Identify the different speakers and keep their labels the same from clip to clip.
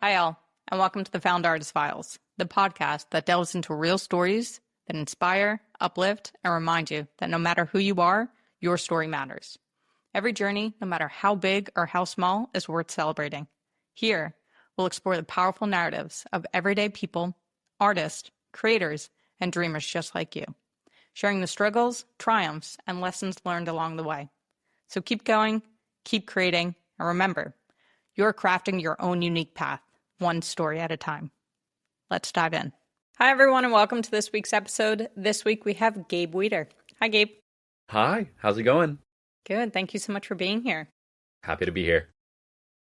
Speaker 1: Hi, all, and welcome to the Found Artist Files, the podcast that delves into real stories that inspire, uplift, and remind you that no matter who you are, your story matters. Every journey, no matter how big or how small, is worth celebrating. Here, we'll explore the powerful narratives of everyday people, artists, creators, and dreamers just like you, sharing the struggles, triumphs, and lessons learned along the way. So keep going, keep creating, and remember, you're crafting your own unique path, one story at a time. Let's dive in. Hi, everyone, and welcome to this week's episode. This week, we have Gabe Wieder. Hi, Gabe.
Speaker 2: Hi, how's it going?
Speaker 1: Good. Thank you so much for being here.
Speaker 2: Happy to be here.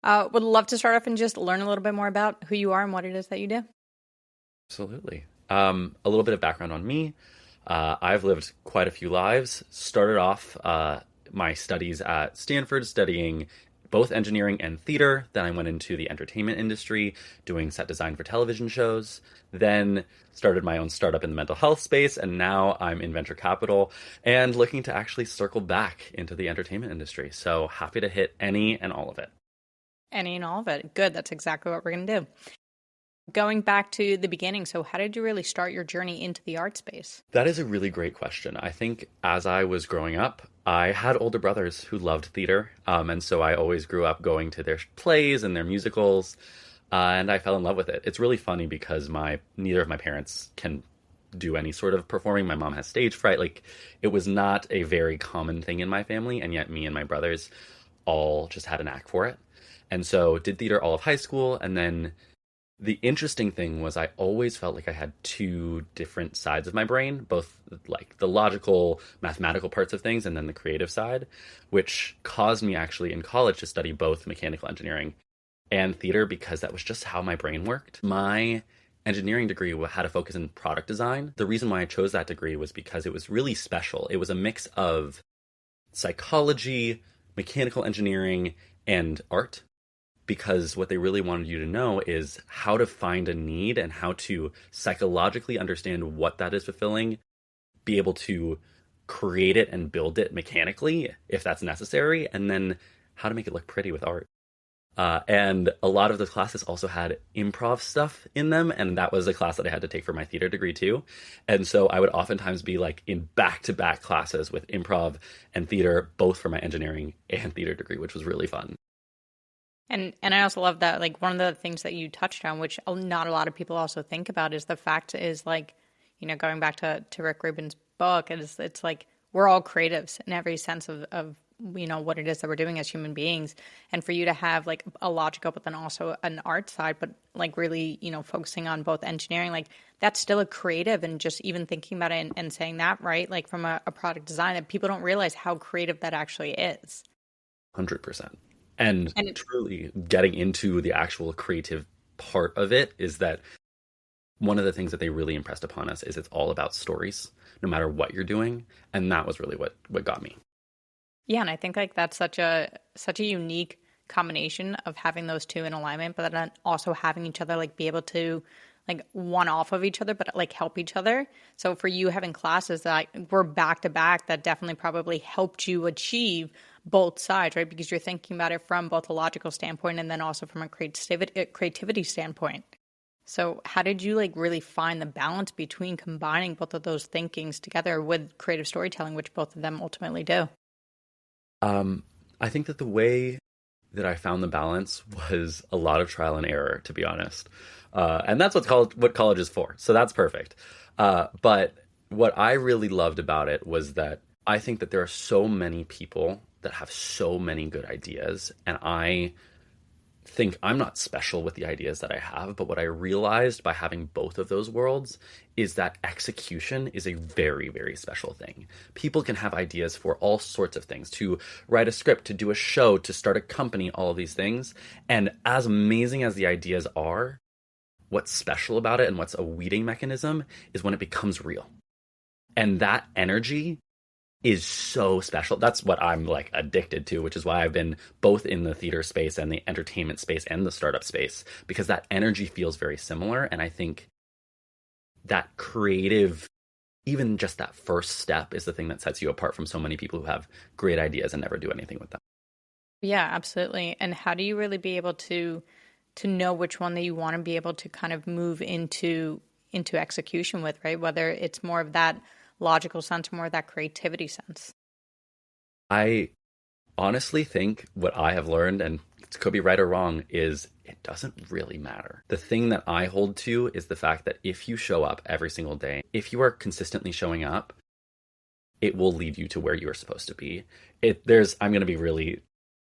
Speaker 1: Would love to start off and just learn a little bit more about who you are and what it is that you do.
Speaker 2: Absolutely. A little bit of background on me. I've lived quite a few lives. Started off my studies at Stanford studying both engineering and theater. Then I went into the entertainment industry doing set design for television shows. Then started my own startup in the mental health space. And now I'm in venture capital and looking to actually circle back into the entertainment industry. So happy to hit any and all of it.
Speaker 1: Any and all of it. Good. That's exactly what we're going to do. Going back to the beginning, so how did you really start your journey into the art space?
Speaker 2: That is a really great question. I think as I was growing up, I had older brothers who loved theater, and so I always grew up going to their plays and their musicals, and I fell in love with it. It's really funny because neither of my parents can do any sort of performing. My mom has stage fright. It was not a very common thing in my family, and yet me and my brothers all just had a knack for it. And so did theater all of high school, and then the interesting thing was I always felt like I had two different sides of my brain, both like the logical, mathematical parts of things and then the creative side, which caused me actually in college to study both mechanical engineering and theater because that was just how my brain worked. My engineering degree had a focus in product design. The reason why I chose that degree was because it was really special. It was a mix of psychology, mechanical engineering, and art. Because what they really wanted you to know is how to find a need and how to psychologically understand what that is fulfilling, be able to create it and build it mechanically if that's necessary, and then how to make it look pretty with art. And a lot of the classes also had improv stuff in them, and that was a class that I had to take for my theater degree too. And so I would oftentimes be in back-to-back classes with improv and theater, both for my engineering and theater degree, which was really fun.
Speaker 1: And I also love that, one of the things that you touched on, which not a lot of people also think about, is the fact is, going back to Rick Rubin's book, it's like we're all creatives in every sense of what it is that we're doing as human beings. And for you to have, a logical, but then also an art side, but, really, focusing on both engineering, that's still a creative. And just even thinking about it and saying that, right, from a product design, that people don't realize how creative that actually is.
Speaker 2: 100%. And truly getting into the actual creative part of it is that one of the things that they really impressed upon us is it's all about stories, no matter what you're doing. And that was really what got me.
Speaker 1: Yeah, and I think that's such a unique combination of having those two in alignment, but then also having each other be able to one off of each other, but help each other. So for you having classes that were back to back, that definitely probably helped you achieve both sides, right? Because you're thinking about it from both a logical standpoint and then also from a creativity standpoint. So how did you really find the balance between combining both of those thinkings together with creative storytelling, which both of them ultimately do?
Speaker 2: I think that the way that I found the balance was a lot of trial and error, to be honest. And that's what college is for. So that's perfect. But what I really loved about it was that I think that there are so many people that have so many good ideas. And I think I'm not special with the ideas that I have. But what I realized by having both of those worlds is that execution is a very, very special thing. People can have ideas for all sorts of things, to write a script, to do a show, to start a company, all of these things. And as amazing as the ideas are, what's special about it and what's a weeding mechanism is when it becomes real. And that energy is so special. That's what I'm addicted to, which is why I've been both in the theater space and the entertainment space and the startup space, because that energy feels very similar. And I think that creative, even just that first step is the thing that sets you apart from so many people who have great ideas and never do anything with them.
Speaker 1: Yeah, absolutely. And how do you really be able to to know which one that you want to be able to kind of move into execution with, right? Whether it's more of that logical sense or more of that creativity sense.
Speaker 2: I honestly think what I have learned, and it could be right or wrong, is it doesn't really matter. The thing that I hold to is the fact that if you show up every single day, if you are consistently showing up, it will lead you to where you are supposed to be. I'm going to be really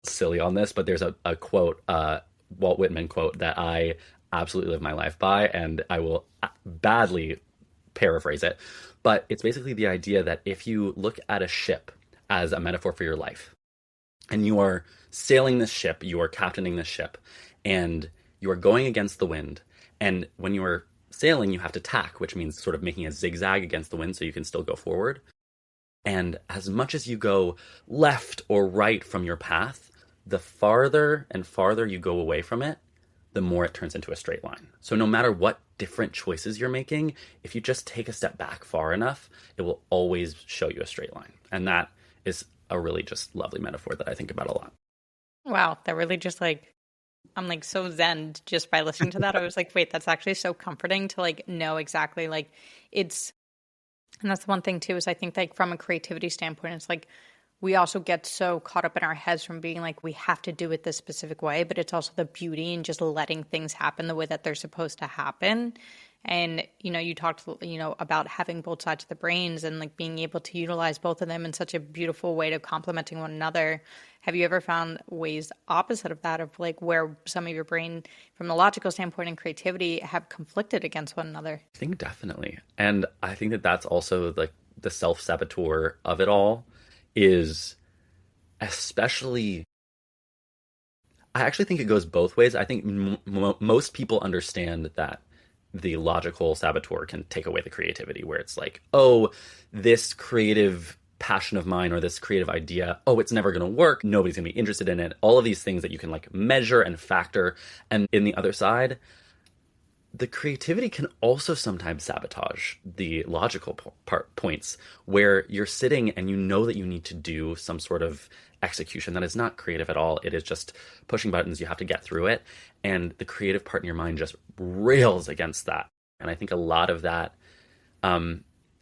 Speaker 2: silly on this, but there's a quote, Walt Whitman quote, that I absolutely live my life by, and I will badly paraphrase it. But it's basically the idea that if you look at a ship as a metaphor for your life, and you are sailing this ship, you are captaining this ship, and you are going against the wind, and when you are sailing, you have to tack, which means sort of making a zigzag against the wind so you can still go forward. And as much as you go left or right from your path, the farther and farther you go away from it, the more it turns into a straight line. So no matter what different choices you're making, if you just take a step back far enough, it will always show you a straight line. And that is a really just lovely metaphor that I think about a lot.
Speaker 1: Wow, that really just I'm like so zen just by listening to that. I was like, wait, that's actually so comforting to like know exactly like it's, and that's the one thing too, is I think like from a creativity standpoint, it's like we also get so caught up in our heads from being like, we have to do it this specific way, but it's also the beauty in just letting things happen the way that they're supposed to happen. And, you talked, about having both sides of the brains and like being able to utilize both of them in such a beautiful way to complementing one another. Have you ever found ways opposite of that, of like where some of your brain from the logical standpoint and creativity have conflicted against one another?
Speaker 2: I think definitely. And I think that that's also like the self-saboteur of it all is especially, I actually think it goes both ways. I think most people understand that the logical saboteur can take away the creativity, where it's like, oh, this creative passion of mine or this creative idea, oh, it's never going to work. Nobody's going to be interested in it. All of these things that you can like measure and factor. And in the other side, the creativity can also sometimes sabotage the logical points where you're sitting and you know that you need to do some sort of execution that is not creative at all. It is just pushing buttons. You have to get through it. And the creative part in your mind just rails against that. And I think a lot of that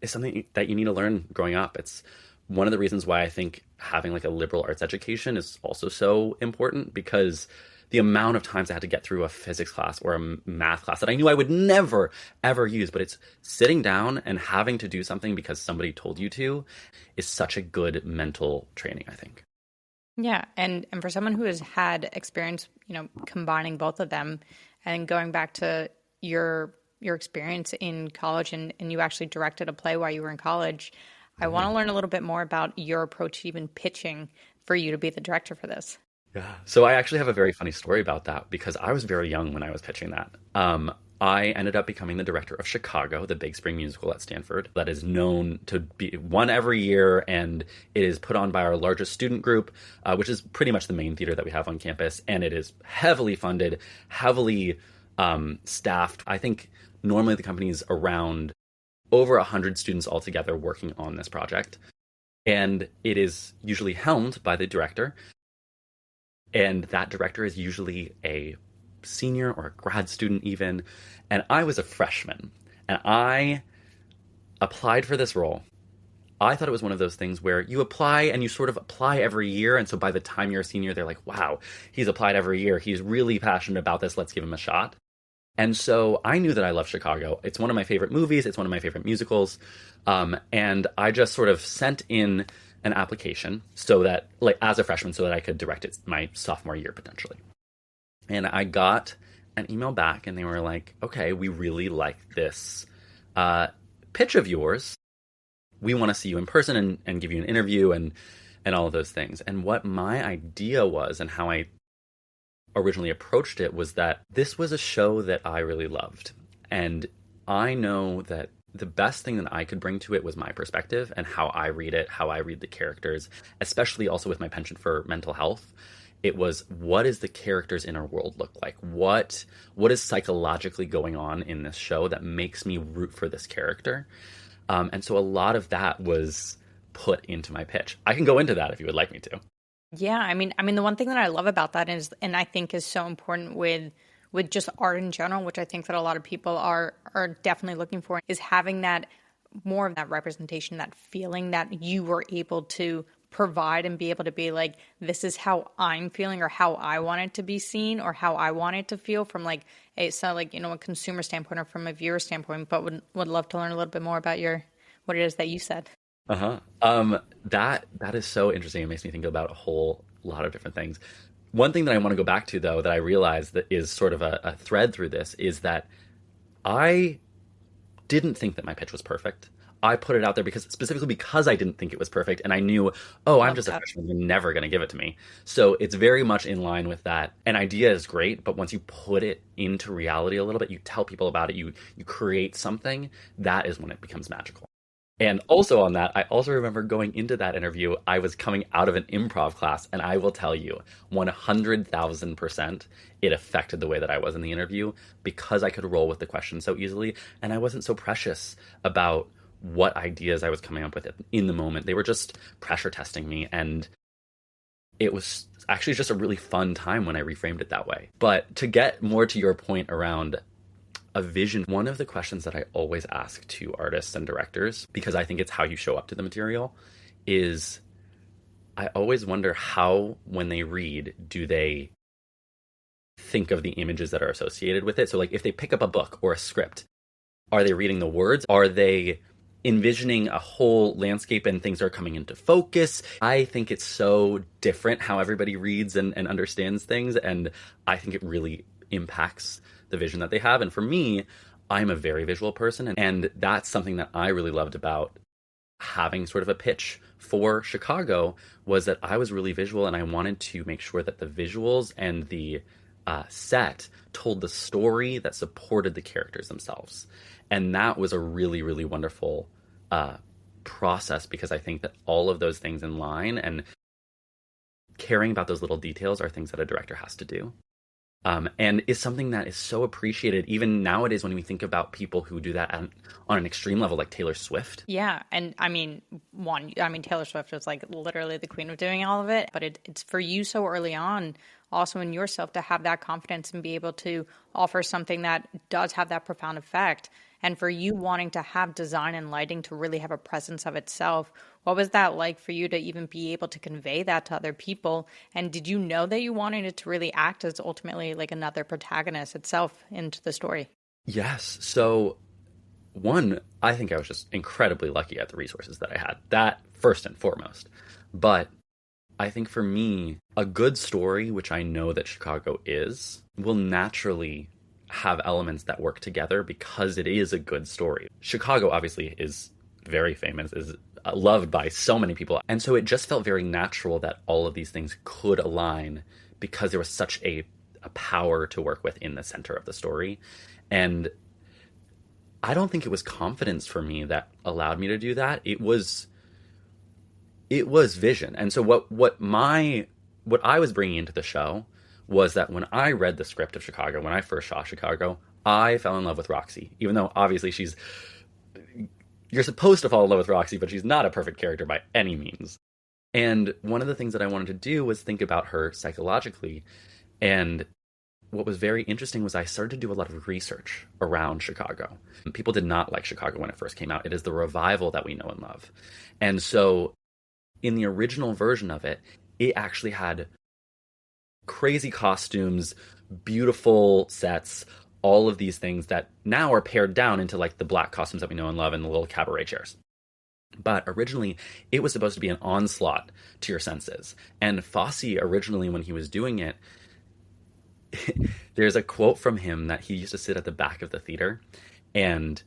Speaker 2: is something that you need to learn growing up. It's one of the reasons why I think having like a liberal arts education is also so important, because the amount of times I had to get through a physics class or a math class that I knew I would never, ever use, but it's sitting down and having to do something because somebody told you to is such a good mental training, I think.
Speaker 1: Yeah. And for someone who has had experience, combining both of them and going back to your experience in college and you actually directed a play while you were in college, I want to learn a little bit more about your approach to even pitching for you to be the director for this.
Speaker 2: Yeah. So I actually have a very funny story about that, because I was very young when I was pitching that. I ended up becoming the director of Chicago, the Big Spring musical at Stanford, that is known to be one every year, and it is put on by our largest student group, which is pretty much the main theater that we have on campus, and it is heavily funded, heavily staffed. I think normally the company is around over 100 students altogether working on this project, and it is usually helmed by the director. And that director is usually a senior or a grad student even. And I was a freshman. And I applied for this role. I thought it was one of those things where you apply and you sort of apply every year. And so by the time you're a senior, they're like, wow, he's applied every year. He's really passionate about this. Let's give him a shot. And so I knew that I love Chicago. It's one of my favorite movies. It's one of my favorite musicals. And I just sort of sent in an application so that, like, as a freshman, so that I could direct it my sophomore year potentially. And I got an email back and they were like, okay, we really like this pitch of yours. We want to see you in person and give you an interview and all of those things. And what my idea was and how I originally approached it was that this was a show that I really loved. And I know that the best thing that I could bring to it was my perspective and how I read it, how I read the characters, especially also with my penchant for mental health. It was, what does the characters' inner world look like? What is psychologically going on in this show that makes me root for this character? And so a lot of that was put into my pitch. I can go into that if you would like me to.
Speaker 1: Yeah, I mean, the one thing that I love about that is, and I think is so important with with just art in general, which I think that a lot of people are definitely looking for, is having that more of that representation, that feeling that you were able to provide and be able to be like, this is how I'm feeling or how I want it to be seen or how I want it to feel from like a consumer standpoint or from a viewer standpoint. But would love to learn a little bit more about what it is that you said.
Speaker 2: That is so interesting. It makes me think about a whole lot of different things. One thing that I want to go back to, though, that I realized that is sort of a thread through this is that I didn't think that my pitch was perfect. I put it out there specifically because I didn't think it was perfect, and I knew, I'm just a freshman, you're never going to give it to me. So it's very much in line with that. An idea is great, but once you put it into reality a little bit, you tell people about it, you create something, that is when it becomes magical. And also on that, I also remember going into that interview, I was coming out of an improv class, and I will tell you, 100,000%, it affected the way that I was in the interview because I could roll with the questions so easily, and I wasn't so precious about what ideas I was coming up with in the moment. They were just pressure testing me, and it was actually just a really fun time when I reframed it that way. But to get more to your point around a vision, one of the questions that I always ask to artists and directors, because I think it's how you show up to the material, is I always wonder how, when they read, do they think of the images that are associated with it? So like if they pick up a book or a script, are they reading the words? Are they envisioning a whole landscape and things are coming into focus? I think it's so different how everybody reads and understands things, and I think it really impacts the vision that they have. And for me, I'm a very visual person, and that's something that I really loved about having sort of a pitch for Chicago, was that I was really visual, and I wanted to make sure that the visuals and the set told the story that supported the characters themselves. And that was a really, really wonderful process, because I think that all of those things in line and caring about those little details are things that a director has to do. And is something that is so appreciated even nowadays when we think about people who do that on an extreme level, like Taylor Swift.
Speaker 1: Yeah. And I mean, Taylor Swift is like literally the queen of doing all of it, but it's for you so early on also in yourself to have that confidence and be able to offer something that does have that profound effect. And for you wanting to have design and lighting to really have a presence of itself, what was that like for you to even be able to convey that to other people? And did you know that you wanted it to really act as ultimately like another protagonist itself into the story?
Speaker 2: Yes. So one, I think I was just incredibly lucky at the resources that I had. That first and foremost. But I think for me, a good story, which I know that Chicago is, will naturally have elements that work together because it is a good story. Chicago obviously is very famous, is loved by so many people. And so it just felt very natural that all of these things could align because there was such a power to work with in the center of the story. And I don't think it was confidence for me that allowed me to do that. It was vision. And so what I was bringing into the show was that when I read the script of Chicago, when I first saw Chicago, I fell in love with Roxy, even though obviously you're supposed to fall in love with Roxy, but she's not a perfect character by any means. And one of the things that I wanted to do was think about her psychologically. And what was very interesting was I started to do a lot of research around Chicago. People did not like Chicago when it first came out. It is the revival that we know and love. And so in the original version of it, it actually had crazy costumes, beautiful sets, all of these things that now are pared down into like the black costumes that we know and love and the little cabaret chairs. But originally, it was supposed to be an onslaught to your senses. And Fosse, originally, when he was doing it, there's a quote from him that he used to sit at the back of the theater, and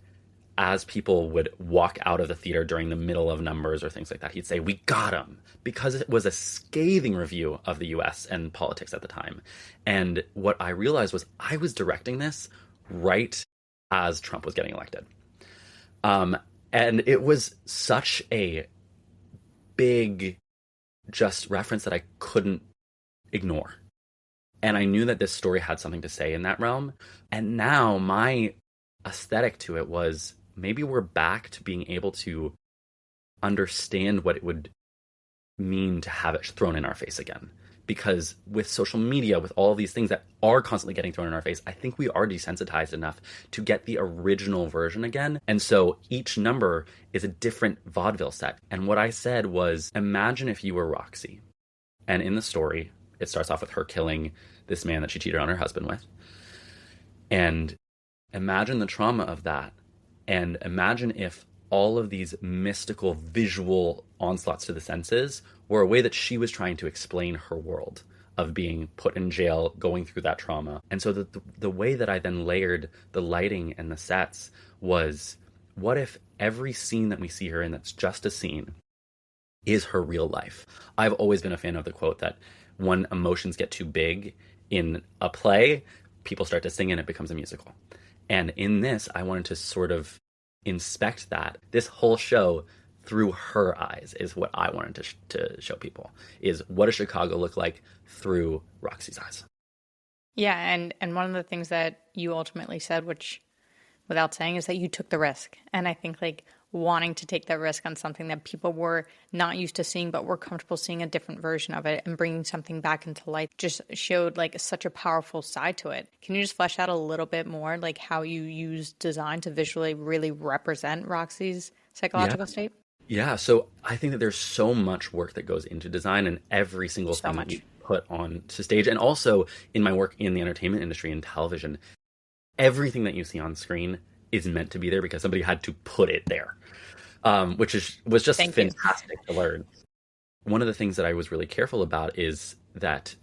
Speaker 2: as people would walk out of the theater during the middle of numbers or things like that, he'd say, "We got him," because it was a scathing review of the US and politics at the time. And what I realized was I was directing this right as Trump was getting elected. And it was such a big just reference that I couldn't ignore. And I knew that this story had something to say in that realm. And now my aesthetic to it was, maybe we're back to being able to understand what it would mean to have it thrown in our face again. because with social media, with all these things that are constantly getting thrown in our face, I think we are desensitized enough to get the original version again. And so each number is a different vaudeville set. And what I said was, imagine if you were Roxy. And in the story, it starts off with her killing this man that she cheated on her husband with. And imagine the trauma of that. And imagine if all of these mystical visual onslaughts to the senses were a way that she was trying to explain her world of being put in jail, going through that trauma. And so the way that I then layered the lighting and the sets was, what if every scene that we see her in that's just a scene is her real life? I've always been a fan of the quote that when emotions get too big in a play, people start to sing and it becomes a musical. And in this, I wanted to sort of inspect that. This whole show through her eyes is what I wanted to show people, is what does Chicago look like through Roxy's eyes.
Speaker 1: Yeah, and one of the things that you ultimately said, which without saying, is that you took the risk. And I think like wanting to take that risk on something that people were not used to seeing, but were comfortable seeing a different version of it and bringing something back into life just showed like such a powerful side to it. Can you just flesh out a little bit more like how you use design to visually really represent Roxy's psychological state?
Speaker 2: Yeah, so I think that there's so much work that goes into design, and every single thing that you put on to stage, and also in my work in the entertainment industry and television, everything that you see on screen is meant to be there because somebody had to put it there, which was just fantastic to learn. One of the things that I was really careful about is that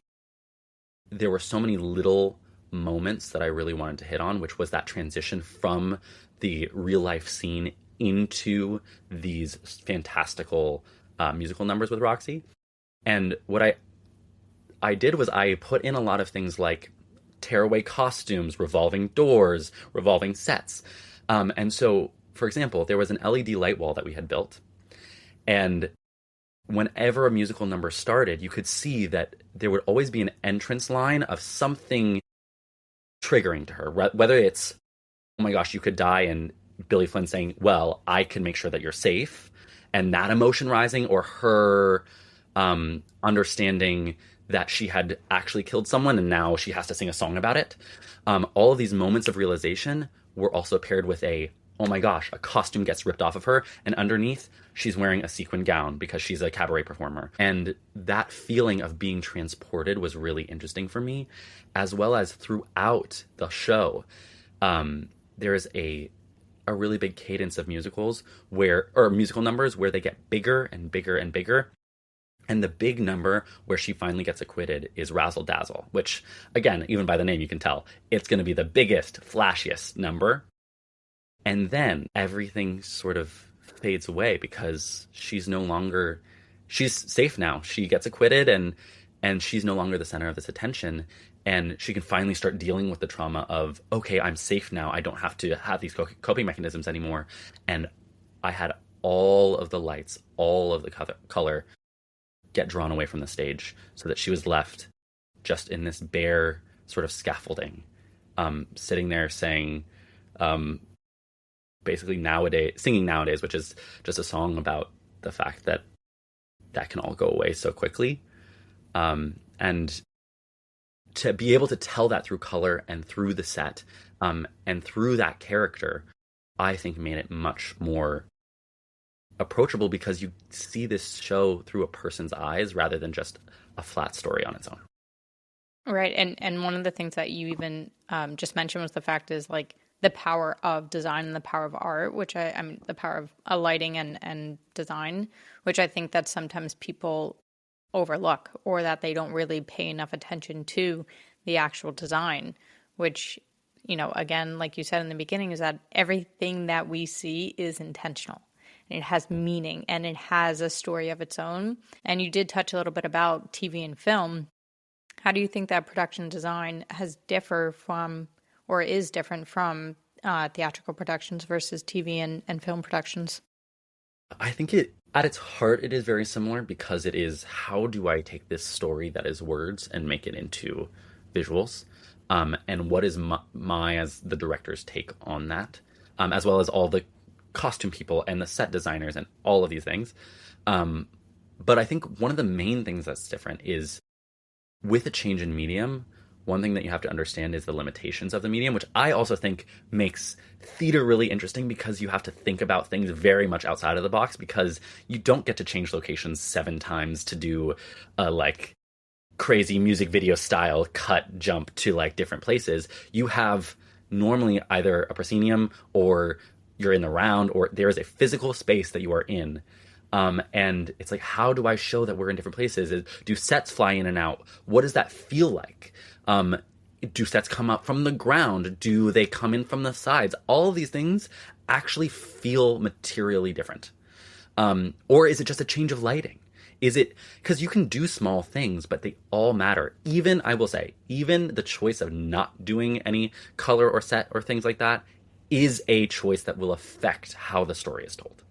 Speaker 2: there were so many little moments that I really wanted to hit on, which was that transition from the real life scene into these fantastical musical numbers with Roxy. And what I did was I put in a lot of things like tearaway costumes, revolving doors, revolving sets. And so, for example, there was an LED light wall that we had built. And whenever a musical number started, you could see that there would always be an entrance line of something triggering to her, whether it's, oh my gosh, you could die, and Billy Flynn saying, well, I can make sure that you're safe, and that emotion rising, or her understanding that she had actually killed someone and now she has to sing a song about it. All of these moments of realization were also paired with oh my gosh, a costume gets ripped off of her, and underneath she's wearing a sequin gown because she's a cabaret performer. And that feeling of being transported was really interesting for me, as well as throughout the show. There is a really big cadence of musical numbers where they get bigger and bigger and bigger. And the big number where she finally gets acquitted is Razzle Dazzle, which, again, even by the name you can tell, it's going to be the biggest, flashiest number. And then everything sort of fades away because she's safe now. She gets acquitted and she's no longer the center of this attention. And she can finally start dealing with the trauma of, okay, I'm safe now. I don't have to have these coping mechanisms anymore. And I had all of the lights, all of the color get drawn away from the stage so that she was left just in this bare sort of scaffolding, sitting there saying, basically singing Nowadays, which is just a song about the fact that can all go away so quickly. And to be able to tell that through color and through the set, and through that character, I think made it much more approachable because you see this show through a person's eyes rather than just a flat story on its own.
Speaker 1: Right. And one of the things that you even just mentioned was the fact is like the power of design and the power of art, which I mean, the power of lighting and design, which I think that sometimes people overlook, or that they don't really pay enough attention to the actual design, which, you know, again, like you said in the beginning, is that everything that we see is intentional. And it has meaning and it has a story of its own. And you did touch a little bit about TV and film. How do you think that production design is different from theatrical productions versus TV and film productions?
Speaker 2: I think at its heart, it is very similar because it is, how do I take this story that is words and make it into visuals? And what is my as the director's take on that? As well as all the costume people and the set designers and all of these things. But I think one of the main things that's different is with a change in medium, one thing that you have to understand is the limitations of the medium, which I also think makes theater really interesting because you have to think about things very much outside of the box, because you don't get to change locations 7 times to do a like crazy music video style cut jump to like different places. You have normally either a proscenium, or you're in the round, or there is a physical space that you are in. And it's like, how do I show that we're in different places? Do sets fly in and out? What does that feel like? Do sets come up from the ground? Do they come in from the sides? All of these things actually feel materially different. Or is it just a change of lighting? Is it, because you can do small things, but they all matter. Even, I will say, even the choice of not doing any color or set or things like that is a choice that will affect how the story is told.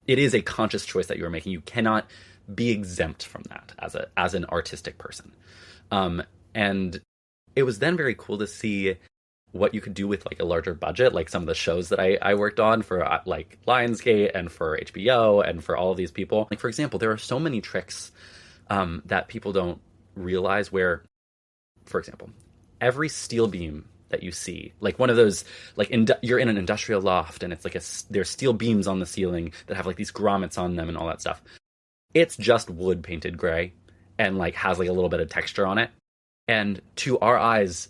Speaker 2: It is a conscious choice that you're making. You cannot be exempt from that as an artistic person. And it was then very cool to see what you could do with like a larger budget, like some of the shows that I worked on for like Lionsgate and for HBO and for all of these people. Like, for example, there are so many tricks that people don't realize where, for example, every steel beam that you see, like one of those, like you're in an industrial loft and it's like there's steel beams on the ceiling that have like these grommets on them and all that stuff. It's just wood painted gray and like has like a little bit of texture on it. And to our eyes,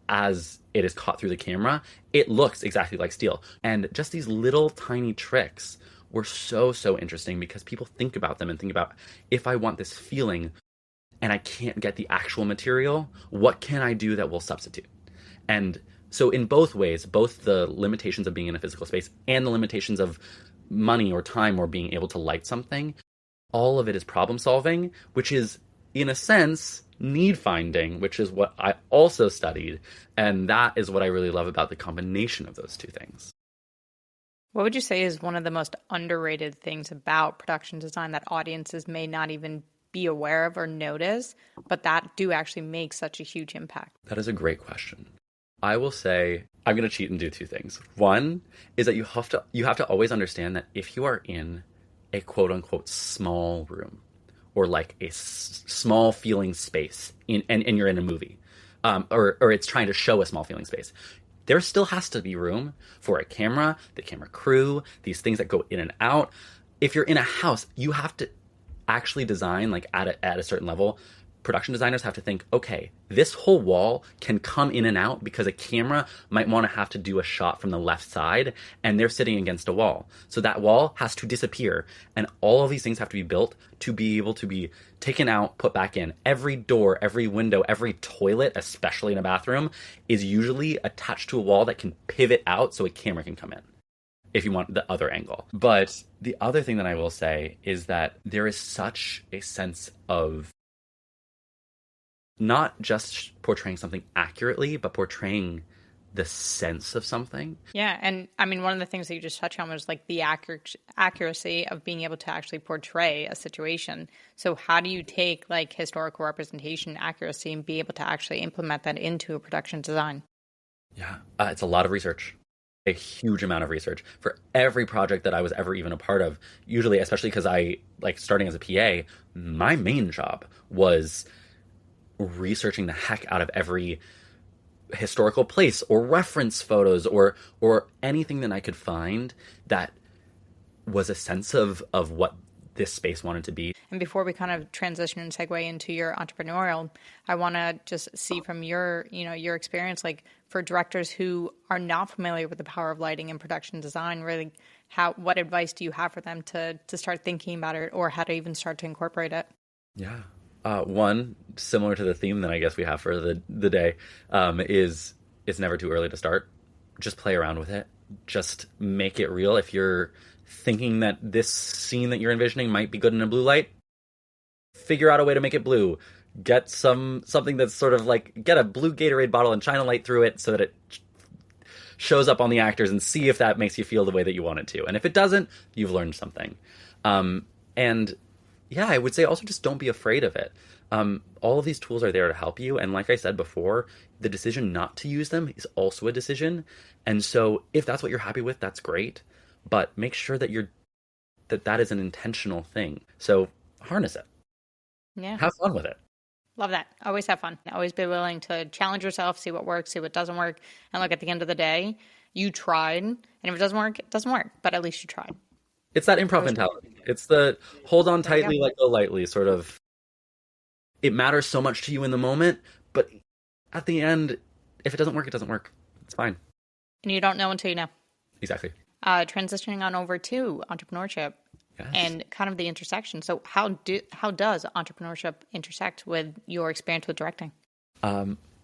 Speaker 2: as it is caught through the camera, it looks exactly like steel. And just these little tiny tricks were so interesting because people think about them and think about, if I want this feeling and I can't get the actual material, what can I do that will substitute? And so in both ways, both the limitations of being in a physical space and the limitations of money or time or being able to light something, all of it is problem solving, which is, in a sense, need finding, which is what I also studied. And that is what I really love about the combination of those two things.
Speaker 1: What would you say is one of the most underrated things about production design that audiences may not even be aware of or notice, but that do actually make such a huge impact?
Speaker 2: That is a great question. I will say, I'm going to cheat and do 2 things. One is that you have to always understand that if you are in a quote unquote small room, or like a small feeling space and you're in a movie, or it's trying to show a small feeling space, there still has to be room for a camera, the camera crew, these things that go in and out. If you're in a house, you have to actually design, like at a certain level, production designers have to think, okay, this whole wall can come in and out because a camera might want to have to do a shot from the left side and they're sitting against a wall. So that wall has to disappear. And all of these things have to be built to be able to be taken out, put back in. Every door, every window, every toilet, especially in a bathroom, is usually attached to a wall that can pivot out so a camera can come in, if you want the other angle. But the other thing that I will say is that there is such a sense of not just portraying something accurately, but portraying the sense of something.
Speaker 1: Yeah. And I mean, one of the things that you just touched on was like the accuracy of being able to actually portray a situation. So how do you take like historical representation accuracy and be able to actually implement that into a production design?
Speaker 2: Yeah, it's a lot of research. A huge amount of research for every project that I was ever even a part of. Usually, especially because I, like, starting as a PA, my main job was researching the heck out of every historical place or reference photos or anything that I could find that was a sense of what this space wanted to be.
Speaker 1: And before we kind of transition and segue into your entrepreneurial, I want to just see from your experience, like for directors who are not familiar with the power of lighting and production design, really, what advice do you have for them to start thinking about it, or how to even start to incorporate it?
Speaker 2: Yeah. One, similar to the theme that I guess we have for the day, is it's never too early to start. Just play around with it. Just make it real. If you're thinking that this scene that you're envisioning might be good in a blue light, figure out a way to make it blue. Get something that's sort of like, get a blue Gatorade bottle and shine a light through it so that it shows up on the actors, and see if that makes you feel the way that you want it to. And if it doesn't, you've learned something. And yeah, I would say also just don't be afraid of it. All of these tools are there to help you. And like I said before, the decision not to use them is also a decision. And so if that's what you're happy with, that's great. But make sure that that is an intentional thing. So harness it.
Speaker 1: Yeah.
Speaker 2: Have fun with it.
Speaker 1: Love that. Always have fun. Always be willing to challenge yourself, see what works, see what doesn't work. And look, at the end of the day, you tried. And if it doesn't work, it doesn't work. But at least you tried.
Speaker 2: It's that improv mentality. It's the hold on tightly, let go lightly sort of. It matters so much to you in the moment, but at the end, if it doesn't work, it doesn't work. It's fine.
Speaker 1: And you don't know until you know.
Speaker 2: Exactly.
Speaker 1: Transitioning on over to entrepreneurship. Yes. And kind of the intersection. So how does entrepreneurship intersect with your experience with directing?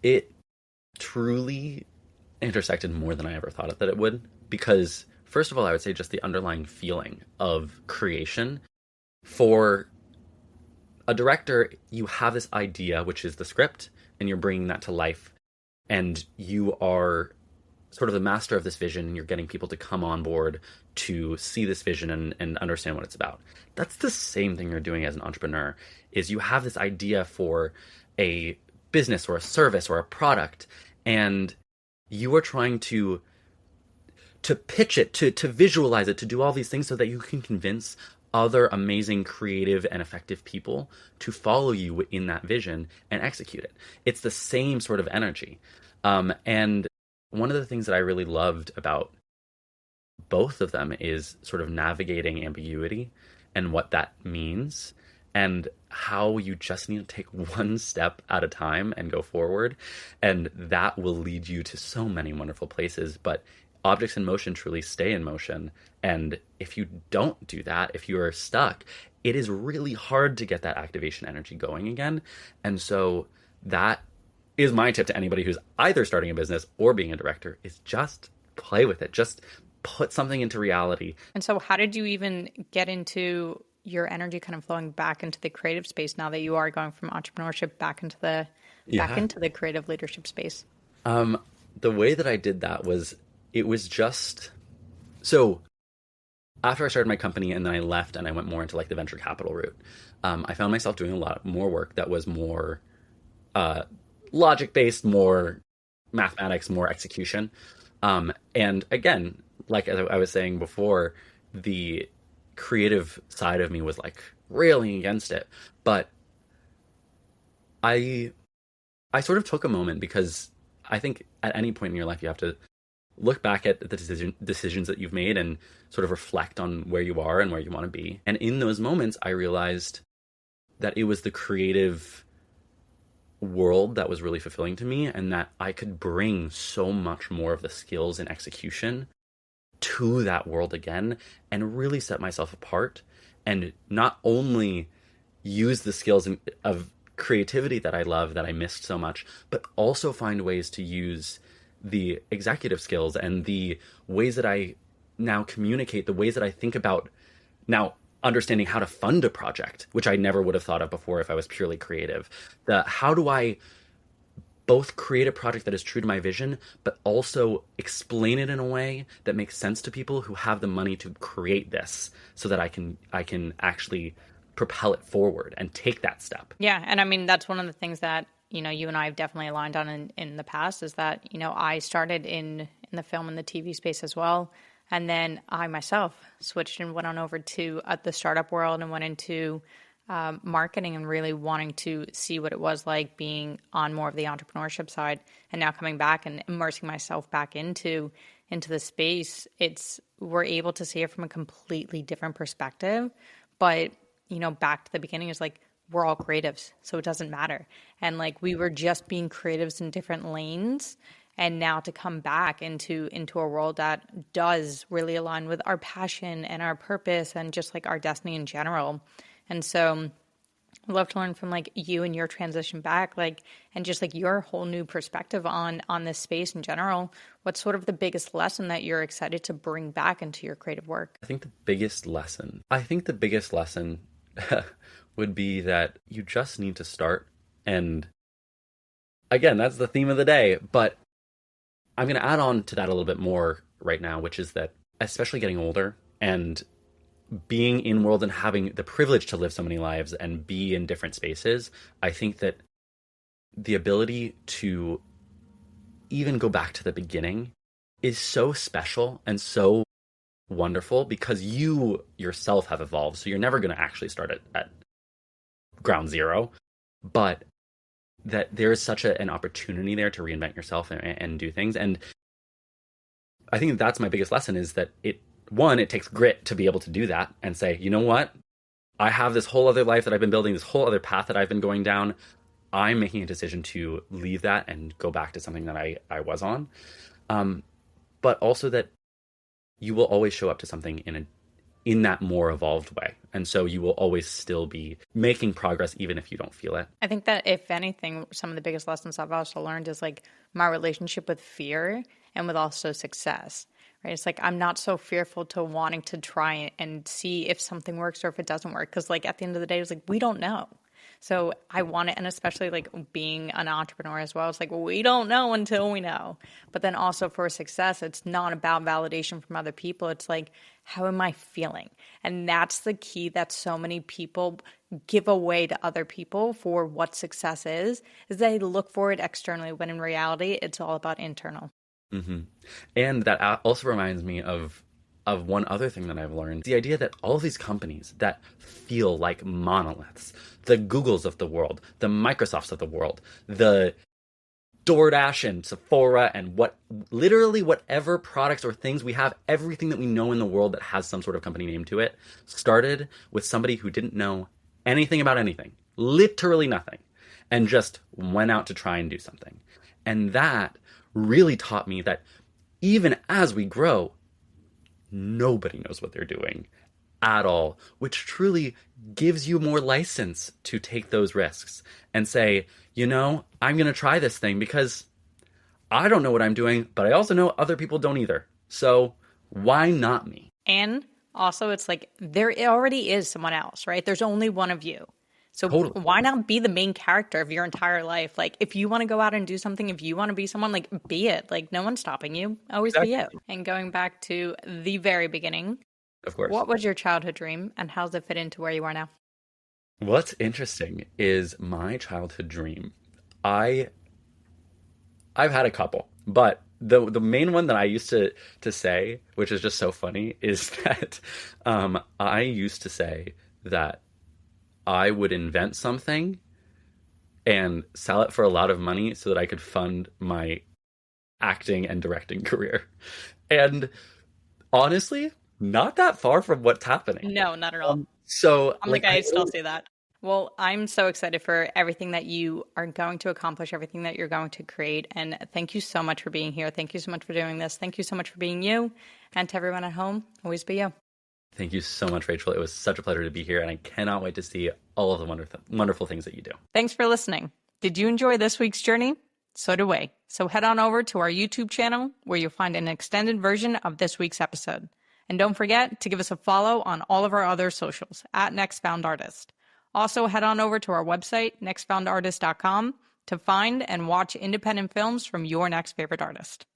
Speaker 2: It truly intersected more than I ever thought that it would. Because first of all, I would say just the underlying feeling of creation. For a director, you have this idea, which is the script, and you're bringing that to life. And you are sort of the master of this vision, and you're getting people to come on board to see this vision and understand what it's about. That's the same thing you're doing as an entrepreneur, is you have this idea for a business or a service or a product, and you are trying to pitch it, to visualize it, to do all these things so that you can convince other amazing, creative, and effective people to follow you in that vision and execute it. It's the same sort of energy. And one of the things that I really loved about both of them is sort of navigating ambiguity and what that means, and how you just need to take one step at a time and go forward. And that will lead you to so many wonderful places. But objects in motion truly stay in motion. And if you don't do that, if you are stuck, it is really hard to get that activation energy going again. And so that is my tip to anybody who's either starting a business or being a director, is just play with it. Just put something into reality. And
Speaker 1: so how did you even get into your energy kind of flowing back into the creative space now that you are going from entrepreneurship back into the creative leadership space?
Speaker 2: The way that I did that was, it was just, so after I started my company and then I left and I went more into like the venture capital route, I found myself doing a lot more work that was more logic-based, more mathematics, more execution. And again, like as I was saying before, the creative side of me was like railing against it. But I sort of took a moment, because I think at any point in your life you have to look back at the decisions that you've made and sort of reflect on where you are and where you want to be. And in those moments, I realized that it was the creative world that was really fulfilling to me, and that I could bring so much more of the skills and execution to that world again and really set myself apart, and not only use the skills of creativity that I love, that I missed so much, but also find ways to use the executive skills and the ways that I now communicate, the ways that I think about now understanding how to fund a project, which I never would have thought of before if I was purely creative. How do I both create a project that is true to my vision, but also explain it in a way that makes sense to people who have the money to create this, so that I can actually propel it forward and take that step.
Speaker 1: Yeah. And I mean, that's one of the things that, you and I have definitely aligned on in the past, is that, I started in the film and the TV space as well. And then I myself switched and went on over to the startup world and went into marketing, and really wanting to see what it was like being on more of the entrepreneurship side. And now coming back and immersing myself back into the space, we're able to see it from a completely different perspective. But, back to the beginning, is like, we're all creatives, so it doesn't matter. And like, we were just being creatives in different lanes. And now to come back into a world that does really align with our passion and our purpose and just like our destiny in general. And so I'd love to learn from like you and your transition back, like, and just like your whole new perspective on this space in general. What's sort of the biggest lesson that you're excited to bring back into your creative work?
Speaker 2: I think the biggest lesson would be that you just need to start. And again, that's the theme of the day, but I'm going to add on to that a little bit more right now, which is that, especially getting older and being in world and having the privilege to live so many lives and be in different spaces, I think that the ability to even go back to the beginning is so special and so wonderful, because you yourself have evolved. So you're never going to actually start at ground zero. But that there is such an opportunity there to reinvent yourself and do things. And I think that's my biggest lesson, is that it takes grit to be able to do that and say, you know what? I have this whole other life that I've been building, this whole other path that I've been going down. I'm making a decision to leave that and go back to something that I was on. But also that you will always show up to something in that more evolved way. And so you will always still be making progress, even if you don't feel it.
Speaker 1: I think that if anything, some of the biggest lessons I've also learned is like my relationship with fear and with also success, right? It's like, I'm not so fearful to wanting to try and see if something works or if it doesn't work. Cause like at the end of the day, it's like, we don't know. So I want it, and especially like being an entrepreneur as well, it's like, we don't know until we know. But then also for success, it's not about validation from other people. It's like, how am I feeling? And that's the key that so many people give away to other people for what success is they look for it externally, when in reality, it's all about internal.
Speaker 2: Mm-hmm. And that also reminds me of one other thing that I've learned. The idea that all of these companies that feel like monoliths, the Googles of the world, the Microsofts of the world, the DoorDash and Sephora and literally whatever products or things we have, everything that we know in the world that has some sort of company name to it, started with somebody who didn't know anything about anything, literally nothing, and just went out to try and do something. And that really taught me that even as we grow, nobody knows what they're doing at all, which truly gives you more license to take those risks and say, you know, I'm going to try this thing because I don't know what I'm doing, but I also know other people don't either. So why not me?
Speaker 1: And also, it's like there already is someone else, right? There's only one of you. So
Speaker 2: Totally.
Speaker 1: Why not be the main character of your entire life? Like, if you want to go out and do something, if you want to be someone, like, be it. Like, no one's stopping you. Always be you. And going back to the very beginning,
Speaker 2: of course,
Speaker 1: what was your childhood dream and how does it fit into where you are now?
Speaker 2: What's interesting is my childhood dream. I've had a couple, but the main one that I used to say, which is just so funny, is that I used to say that I would invent something and sell it for a lot of money so that I could fund my acting and directing career. And honestly, not that far from what's happening.
Speaker 1: No, not at all.
Speaker 2: So
Speaker 1: I'm like, I still see that. Well, I'm so excited for everything that you are going to accomplish, everything that you're going to create. And thank you so much for being here. Thank you so much for doing this. Thank you so much for being you. And to everyone at home, always be you.
Speaker 2: Thank you so much, Rachel. It was such a pleasure to be here, and I cannot wait to see all of the wonderful things that you do.
Speaker 1: Thanks for listening. Did you enjoy this week's journey? So do we. So head on over to our YouTube channel where you'll find an extended version of this week's episode. And don't forget to give us a follow on all of our other socials at NextFoundArtist. Also, head on over to our website, nextfoundartist.com, to find and watch independent films from your next favorite artist.